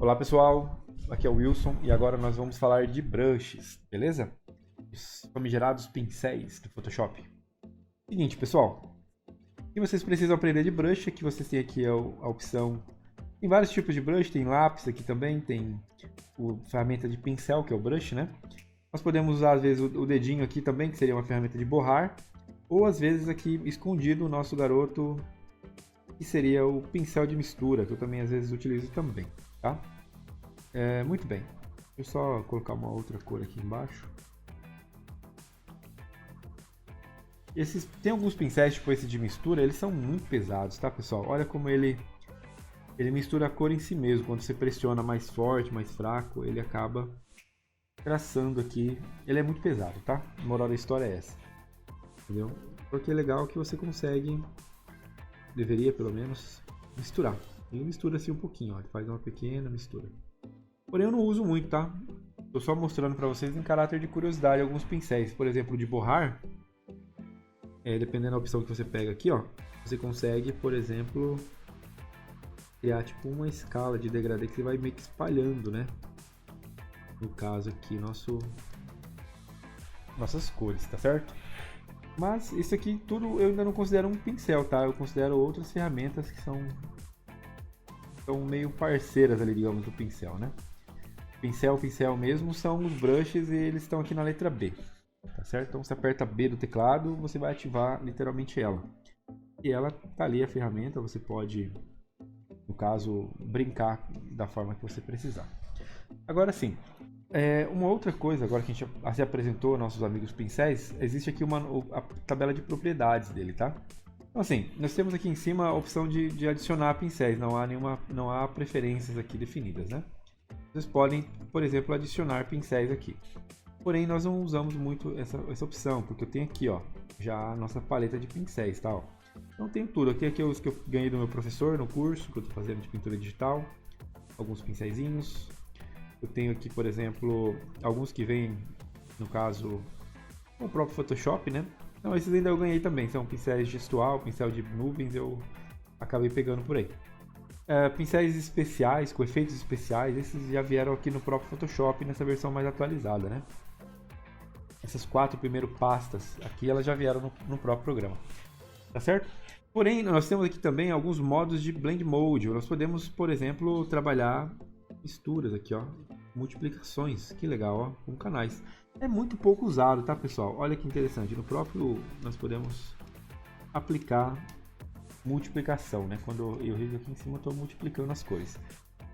Olá pessoal, aqui é o Wilson e agora nós vamos falar de brushes, beleza? Os famigerados pincéis do Photoshop. Seguinte pessoal, o que vocês precisam aprender de brush é que vocês têm aqui a opção. Tem vários tipos de brush, tem lápis aqui também, tem a ferramenta de pincel que é o brush, né? Nós podemos usar às vezes o dedinho aqui também, que seria uma ferramenta de borrar, ou às vezes aqui escondido o nosso garoto, que seria o pincel de mistura, que eu também às vezes utilizo também, tá? Muito bem, deixa eu só colocar uma outra cor aqui embaixo. Tem alguns pincéis, tipo esse de mistura, eles são muito pesados, tá pessoal? Olha como ele mistura a cor em si mesmo. Quando você pressiona mais forte, mais fraco, ele acaba traçando aqui. Ele é muito pesado, tá? A moral da história é essa, entendeu? Porque é legal que você consegue, deveria pelo menos, misturar. Ele mistura assim um pouquinho, ó, ele faz uma pequena mistura. Porém eu não uso muito, tá? Estou só mostrando para vocês em caráter de curiosidade alguns pincéis. Por exemplo, de borrar, dependendo da opção que você pega aqui, ó, você consegue, por exemplo, criar tipo uma escala de degradê que você vai meio que espalhando, né? No caso aqui, nossas cores, tá certo? Mas isso aqui tudo eu ainda não considero um pincel, tá? Eu considero outras ferramentas que são meio parceiras ali, digamos, do pincel, né? Pincel mesmo são os brushes e eles estão aqui na letra B, tá certo? Então você aperta B do teclado, você vai ativar literalmente ela. E ela tá ali a ferramenta, você pode, no caso, brincar da forma que você precisar. Agora sim, uma outra coisa, agora que a gente se apresentou aos nossos amigos pincéis, existe aqui a tabela de propriedades dele, tá? Então assim, nós temos aqui em cima a opção de adicionar pincéis, não há preferências aqui definidas, né? Vocês podem, por exemplo, adicionar pincéis aqui. Porém, nós não usamos muito essa opção, porque eu tenho aqui, ó, já a nossa paleta de pincéis, tá? Ó. Então tenho tudo. Aqui os que eu ganhei do meu professor no curso, que eu estou fazendo de pintura digital. Alguns pincéisinhos. Eu tenho aqui, por exemplo, alguns que vêm, no caso, com o próprio Photoshop, né? Então esses ainda eu ganhei também. São pincéis gestual, pincel de nuvens, eu acabei pegando por aí. Pincéis especiais, com efeitos especiais, esses já vieram aqui no próprio Photoshop nessa versão mais atualizada, né? Essas 4 primeiras pastas aqui, elas já vieram no próprio programa, tá certo? Porém, nós temos aqui também alguns modos de Blend Mode. Nós podemos, por exemplo, trabalhar misturas aqui, ó, multiplicações, que legal, ó, com canais. É muito pouco usado, tá pessoal? Olha que interessante, no próprio nós podemos aplicar multiplicação, né? Quando eu rigo aqui em cima, eu estou multiplicando as cores.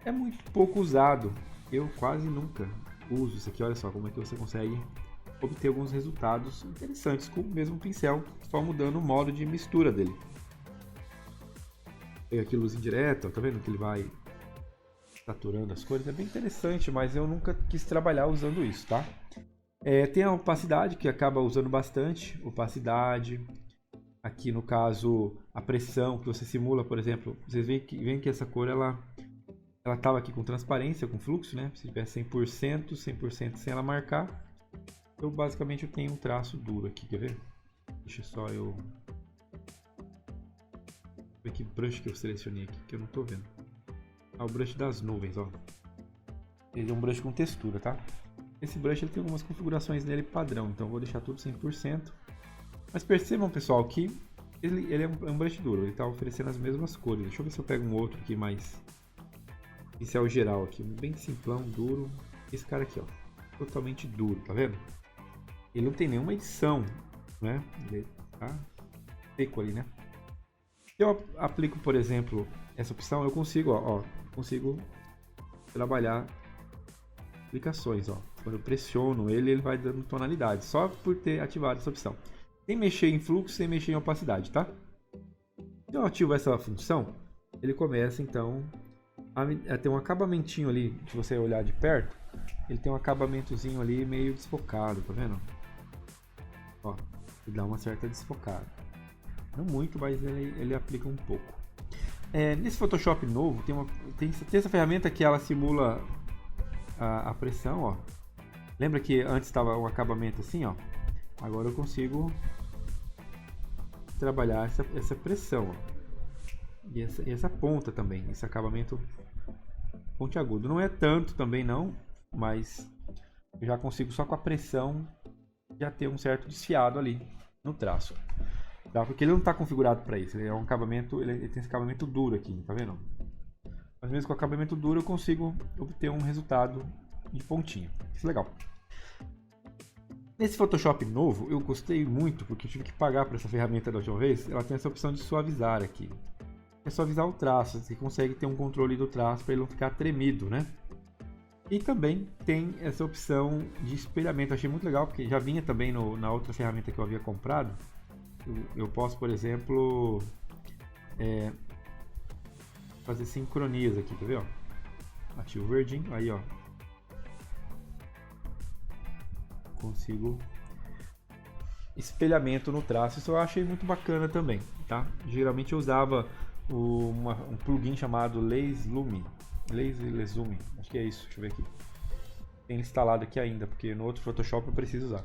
É muito pouco usado, eu quase nunca uso isso aqui. Olha só como é que você consegue obter alguns resultados interessantes com o mesmo pincel, só mudando o modo de mistura dele. Pega aqui luz indireta, tá vendo que ele vai saturando as cores? É bem interessante, mas eu nunca quis trabalhar usando isso, tá? Tem a opacidade, que acaba usando bastante, opacidade. Aqui no caso, a pressão que você simula, por exemplo, vocês veem que essa cor ela estava aqui com transparência, com fluxo, né? Se tiver 100%, 100% sem ela marcar, eu basicamente tenho um traço duro aqui, quer ver? Deixa só eu ver que brush que eu selecionei aqui, que eu não estou vendo. O brush das nuvens, ó. Ele é um brush com textura, tá? Esse brush ele tem algumas configurações nele padrão, então eu vou deixar tudo 100%. Mas percebam, pessoal, que ele é um brush duro, ele está oferecendo as mesmas cores. Deixa eu ver se eu pego um outro aqui mais pincel geral aqui, bem simplão, duro. Esse cara aqui, ó, totalmente duro, tá vendo? Ele não tem nenhuma edição, né? Ele tá seco ali, né? Se eu aplico, por exemplo, essa opção, eu consigo, consigo trabalhar aplicações, ó. Quando eu pressiono ele vai dando tonalidade, só por ter ativado essa opção. Sem mexer em fluxo, sem mexer em opacidade, tá? Se eu ativo essa função, ele começa então a ter um acabamentinho ali, se você olhar de perto, ele tem um acabamentozinho ali meio desfocado, tá vendo? Ó, ele dá uma certa desfocada. Não muito, mas ele aplica um pouco. Nesse Photoshop novo, tem essa ferramenta que ela simula a pressão, ó. Lembra que antes estava um acabamento assim, ó? Agora eu consigo trabalhar essa pressão, ó. E essa ponta também, esse acabamento pontiagudo. Não é tanto também não, mas eu já consigo só com a pressão já ter um certo desfiado ali no traço. Tá? Porque ele não está configurado para isso. Ele é um acabamento, ele tem esse acabamento duro aqui, tá vendo? Mas mesmo com acabamento duro eu consigo obter um resultado de pontinha. Isso é legal. Nesse Photoshop novo eu gostei muito porque eu tive que pagar para essa ferramenta da última vez. Ela tem essa opção de suavizar aqui. É suavizar o traço, você consegue ter um controle do traço para ele não ficar tremido, né? E também tem essa opção de espelhamento. Eu achei muito legal porque já vinha também na outra ferramenta que eu havia comprado. Eu posso, por exemplo, fazer sincronias aqui, quer ver? Ó? Ativo o verdinho, aí ó, consigo espelhamento no traço. Isso eu achei muito bacana também, tá? Geralmente eu usava um plugin chamado Lazy Lume, acho que é isso, deixa eu ver aqui. Tem instalado aqui ainda, porque no outro Photoshop eu preciso usar.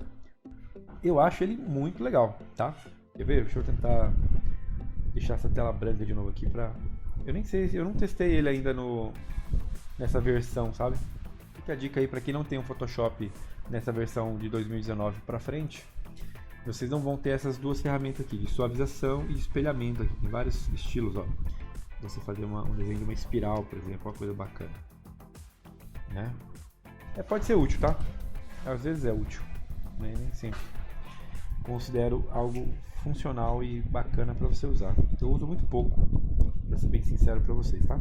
Eu acho ele muito legal, tá? Quer ver? Deixa eu tentar deixar essa tela branca de novo aqui pra... Eu nem sei, eu não testei ele ainda nessa versão, sabe? Fica a dica aí pra quem não tem um Photoshop nessa versão de 2019 pra frente. Vocês não vão ter essas duas ferramentas aqui, de suavização e espelhamento aqui. Tem vários estilos, ó. Você fazer um desenho de uma espiral, por exemplo, uma coisa bacana, né? Pode ser útil, tá? Às vezes é útil, né? Nem sempre. Considero algo funcional e bacana para você usar. Eu uso muito pouco, para ser bem sincero para vocês, tá?